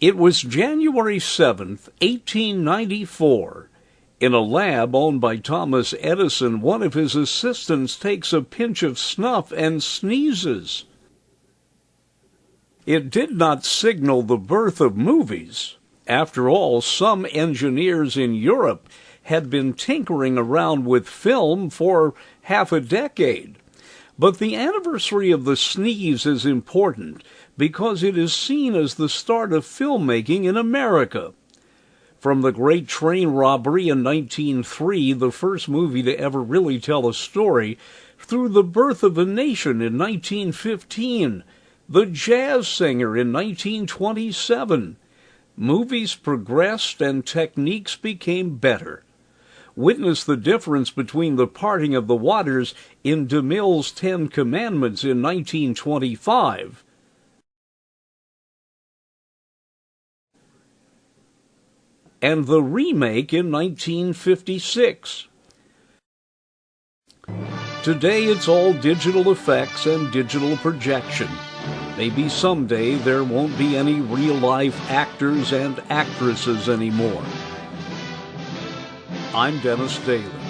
It was January 7th, 1894. In a lab owned by Thomas Edison, one of his assistants takes a pinch of snuff and sneezes. It did not signal the birth of movies. After all, some engineers in Europe had been tinkering around with film for half a decade. But the anniversary of the sneeze is important because it is seen as the start of filmmaking in America. From the Great Train Robbery in 1903, the first movie to ever really tell a story, through The Birth of a Nation in 1915, The Jazz Singer in 1927, movies progressed and techniques became better. Witness the difference between the parting of the waters in DeMille's Ten Commandments in 1925 and the remake in 1956. Today it's all digital effects and digital projection. Maybe someday there won't be any real-life actors and actresses anymore. I'm Dennis Daly.